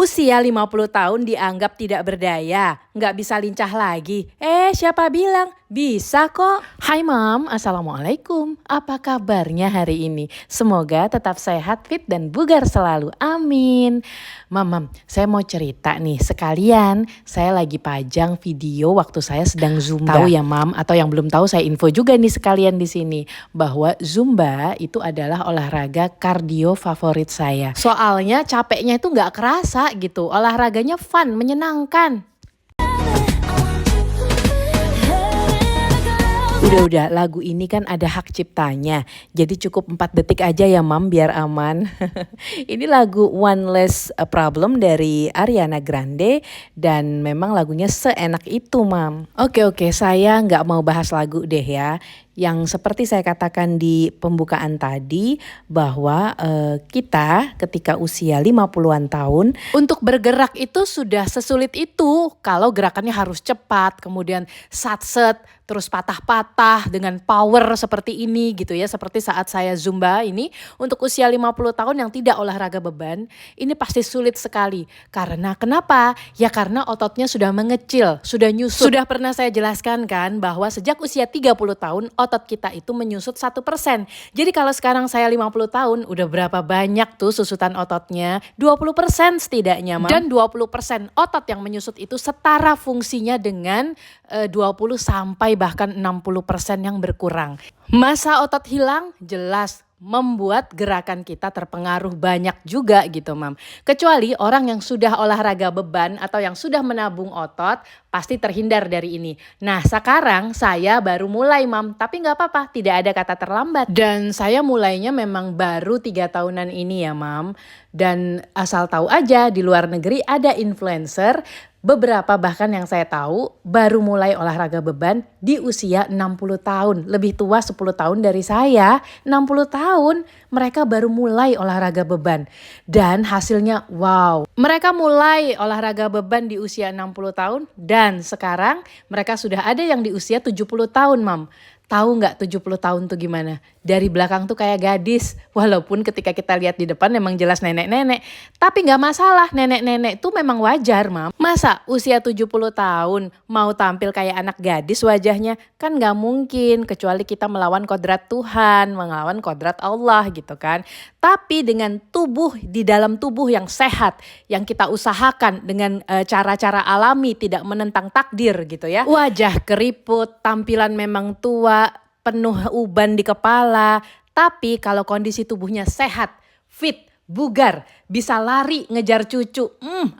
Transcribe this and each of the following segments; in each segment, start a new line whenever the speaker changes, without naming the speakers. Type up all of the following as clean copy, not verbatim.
Usia 50 tahun dianggap tidak berdaya, nggak bisa lincah lagi. Siapa bilang? Bisa kok. Hai Mam, Assalamualaikum. Apa kabarnya hari ini? Semoga tetap sehat, fit, dan bugar selalu. Amin. Mam, saya mau cerita nih. Sekalian, saya lagi pajang video waktu saya sedang Zumba. Tahu ya Mam, atau yang belum tahu saya info juga nih sekalian di sini. Bahwa Zumba itu adalah olahraga kardio favorit saya. Soalnya capeknya itu nggak kerasa gitu, olahraganya fun, menyenangkan. Udah, lagu ini kan ada hak ciptanya, jadi cukup 4 detik aja ya Mam biar aman. Ini lagu One Less Problem dari Ariana Grande dan memang lagunya seenak itu Mam. Oke, saya nggak mau bahas lagu deh ya. Yang seperti saya katakan di pembukaan tadi bahwa kita ketika usia 50-an tahun untuk bergerak itu sudah sesulit itu kalau gerakannya harus cepat, kemudian satset, terus patah-patah dengan power seperti ini gitu ya. Seperti saat saya Zumba ini untuk usia 50 tahun yang tidak olahraga beban, ini pasti sulit sekali. Karena kenapa? Ya karena ototnya sudah mengecil, sudah nyusut. Sudah pernah saya jelaskan kan bahwa sejak usia 30 tahun otot kita itu menyusut 1%. Jadi kalau sekarang saya 50 tahun udah berapa banyak tuh susutan ototnya? 20% setidaknya Mam. Dan 20% otot yang menyusut itu setara fungsinya dengan 20 sampai bahkan 60% yang berkurang. Masa otot hilang? Jelas membuat gerakan kita terpengaruh banyak juga gitu Mam. Kecuali orang yang sudah olahraga beban atau yang sudah menabung otot pasti terhindar dari ini. Nah sekarang saya baru mulai Mam, tapi nggak apa-apa, tidak ada kata terlambat. Dan saya mulainya memang baru 3 tahunan ini ya Mam. Dan asal tahu aja di luar negeri ada influencer, beberapa bahkan yang saya tahu baru mulai olahraga beban di usia 60 tahun. Lebih tua 10 tahun dari saya. 60 tahun mereka baru mulai olahraga beban. Dan hasilnya wow. Mereka mulai olahraga beban di usia 60 tahun dan sekarang mereka sudah ada yang di usia 70 tahun Mam. Tahu nggak 70 tahun tuh gimana? Dari belakang tuh kayak gadis. Walaupun ketika kita lihat di depan memang jelas nenek-nenek. Tapi nggak masalah, nenek-nenek tuh memang wajar Mam. Masa usia 70 tahun mau tampil kayak anak gadis wajahnya? Kan nggak mungkin, kecuali kita melawan kodrat Tuhan, melawan kodrat Allah gitu kan. Tapi dengan tubuh, di dalam tubuh yang sehat, yang kita usahakan dengan cara-cara alami, tidak menentang takdir gitu ya. Wajah keriput, tampilan memang tua, penuh uban di kepala. Tapi kalau kondisi tubuhnya sehat, fit, bugar, bisa lari, ngejar cucu.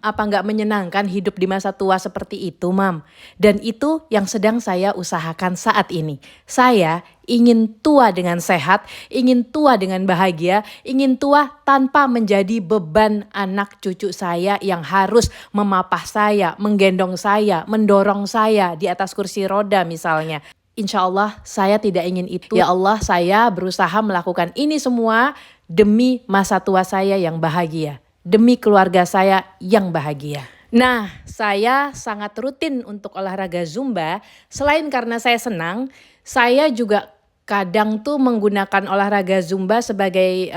Apa nggak menyenangkan hidup di masa tua seperti itu Mam? Dan itu yang sedang saya usahakan saat ini. Saya ingin tua dengan sehat, ingin tua dengan bahagia, ingin tua tanpa menjadi beban anak cucu saya yang harus memapah saya, menggendong saya, mendorong saya di atas kursi roda misalnya. Insya Allah saya tidak ingin itu. Ya Allah, saya berusaha melakukan ini semua demi masa tua saya yang bahagia, demi keluarga saya yang bahagia. Nah, saya sangat rutin untuk olahraga Zumba. Selain karena saya senang, saya juga kadang tuh menggunakan olahraga Zumba sebagai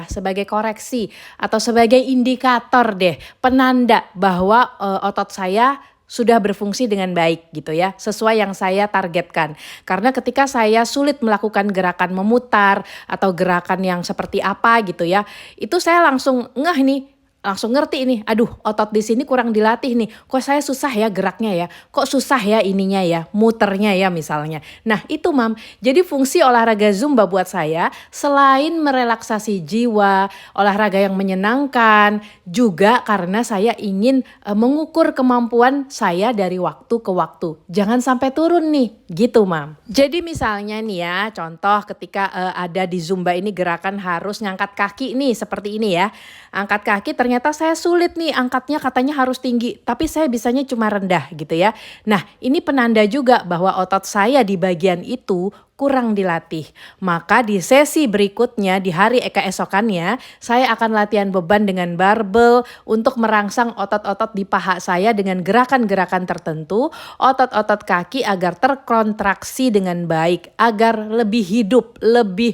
sebagai koreksi atau sebagai indikator deh, penanda bahwa otot saya sudah berfungsi dengan baik gitu ya, sesuai yang saya targetkan. Karena ketika saya sulit melakukan gerakan memutar atau gerakan yang seperti apa gitu ya, itu saya langsung ngeh nih, langsung ngerti nih, aduh otot di sini kurang dilatih nih, kok saya susah ya geraknya ya, kok susah ya ininya ya, muternya ya misalnya. Nah itu Mam, jadi fungsi olahraga Zumba buat saya selain merelaksasi jiwa, olahraga yang menyenangkan, juga karena saya ingin mengukur kemampuan saya dari waktu ke waktu. Jangan sampai turun nih, gitu Mam. Jadi misalnya nih ya, contoh ketika ada di Zumba ini gerakan harus ngangkat kaki nih, seperti ini ya. Angkat kaki ternyata saya sulit nih, angkatnya katanya harus tinggi, tapi saya bisanya cuma rendah gitu ya. Nah ini penanda juga bahwa otot saya di bagian itu kurang dilatih. Maka di sesi berikutnya di hari keesokannya saya akan latihan beban dengan barbel untuk merangsang otot-otot di paha saya dengan gerakan-gerakan tertentu, otot-otot kaki agar terkontraksi dengan baik, agar lebih hidup, lebih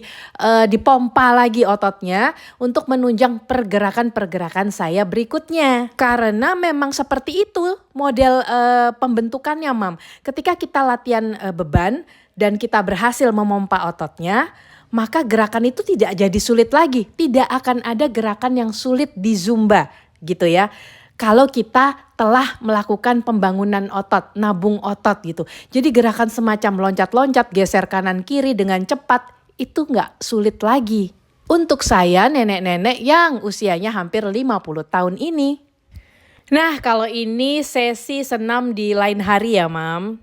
dipompa lagi ototnya untuk menunjang pergerakan-pergerakan saya berikutnya. Karena memang seperti itu model pembentukannya, Mam. Ketika kita latihan beban dan kita berhasil memompa ototnya, maka gerakan itu tidak jadi sulit lagi. Tidak akan ada gerakan yang sulit di Zumba gitu ya. Kalau kita telah melakukan pembangunan otot, nabung otot gitu. Jadi gerakan semacam loncat-loncat, geser kanan kiri dengan cepat, itu nggak sulit lagi. Untuk saya nenek-nenek yang usianya hampir 50 tahun ini. Nah, kalau ini sesi senam di lain hari ya, Mam.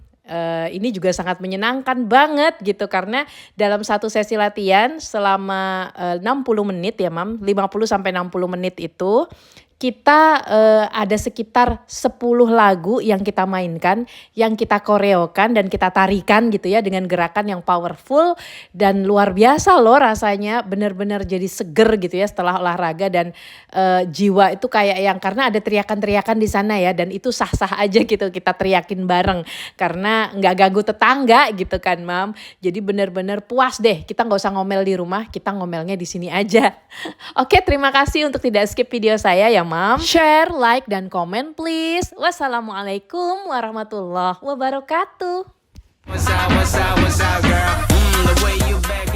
Ini juga sangat menyenangkan banget gitu karena dalam satu sesi latihan selama 60 menit ya, Mam, 50 sampai 60 menit itu kita ada sekitar 10 lagu yang kita mainkan, yang kita koreokan dan kita tarikan gitu ya dengan gerakan yang powerful dan luar biasa loh rasanya, benar-benar jadi seger gitu ya setelah olahraga dan jiwa itu kayak yang karena ada teriakan-teriakan di sana ya dan itu sah-sah aja gitu kita teriakin bareng karena nggak ganggu tetangga gitu kan, Mam. Jadi benar-benar puas deh, kita nggak usah ngomel di rumah, kita ngomelnya di sini aja. Oke, terima kasih untuk tidak skip video saya ya, Mam. Share, like, dan komen please. Wassalamualaikum warahmatullahi wabarakatuh.
What's up, girl? The way you back